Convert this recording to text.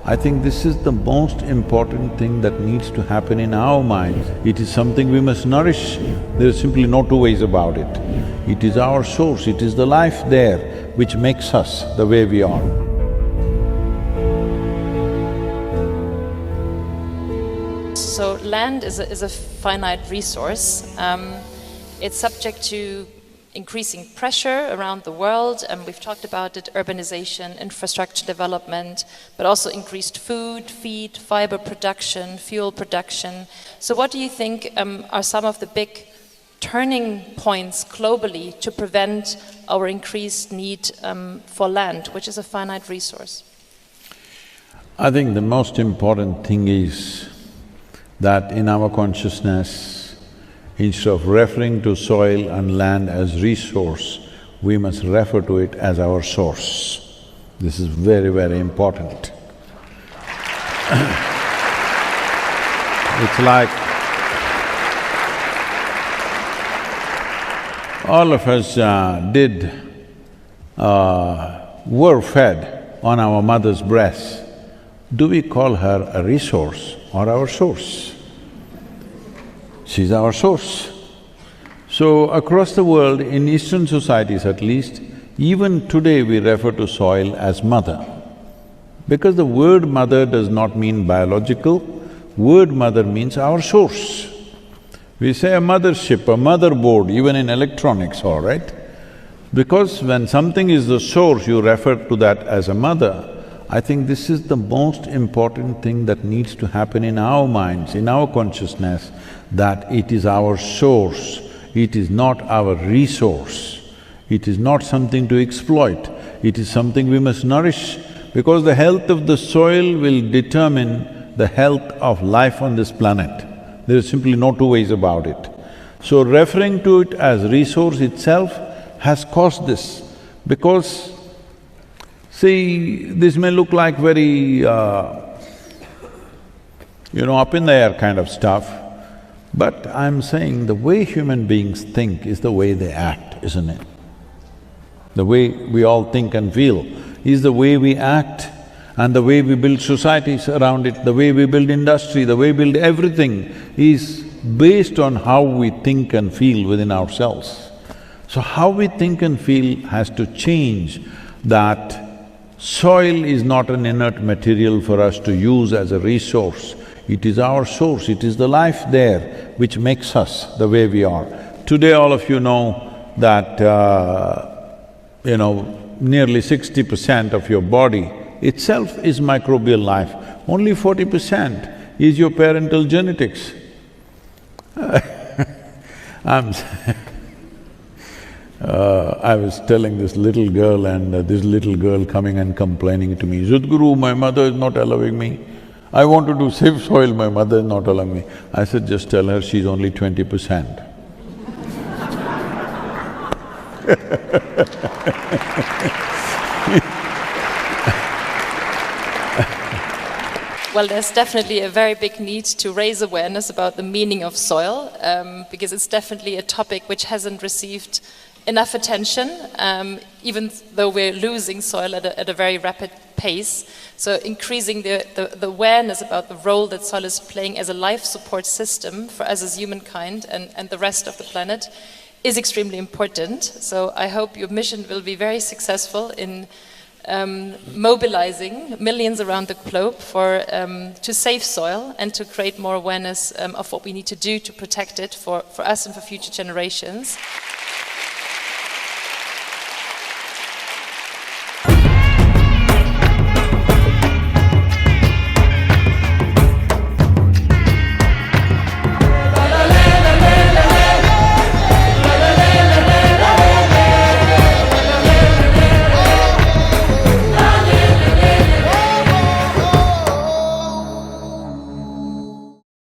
I think this is the most important thing that needs to happen in our minds. It is something we must nourish. There is simply no two ways about it. It is our source, it is the life there which makes us the way we are. So land is a finite resource. It's subject to increasing pressure around the world, and we've talked about it, urbanization, infrastructure development, but also increased food, feed, fiber production, fuel production. So what do you think are some of the big turning points globally to prevent our increased need for land, which is a finite resource? I think the most important thing is that in our consciousness, instead of referring to soil and land as resource, we must refer to it as our source. This is very, very important. It's like all of us were fed on our mother's breast. Do we call her a resource or our source? She's our source. So across the world, in Eastern societies at least, even today we refer to soil as mother. Because the word mother does not mean biological, word mother means our source. We say a mothership, a motherboard, even in electronics, all right? Because when something is the source, you refer to that as a mother. I think this is the most important thing that needs to happen in our minds, in our consciousness, that it is our source, it is not our resource. It is not something to exploit, it is something we must nourish, because the health of the soil will determine the health of life on this planet. There is simply no two ways about it. So referring to it as resource itself has caused this, because see, this may look like very, up in the air kind of stuff, but I'm saying the way human beings think is the way they act, isn't it? The way we all think and feel is the way we act, and the way we build societies around it, the way we build industry, the way we build everything is based on how we think and feel within ourselves. So how we think and feel has to change. That soil is not an inert material for us to use as a resource. It is our source, it is the life there which makes us the way we are. Today all of you know that, nearly 60% of your body itself is microbial life, only 40% is your parental genetics. I was telling this little girl, and this little girl coming and complaining to me, "Sadhguru, my mother is not allowing me. I want to do safe soil, my mother is not allowing me." I said, just tell her she's only 20%. Well, there's definitely a very big need to raise awareness about the meaning of soil, because it's definitely a topic which hasn't received enough attention, even though we're losing soil at a very rapid pace. So increasing the awareness about the role that soil is playing as a life support system for us as humankind and the rest of the planet is extremely important. So I hope your mission will be very successful in mobilizing millions around the globe to save soil and to create more awareness of what we need to do to protect it for us and for future generations.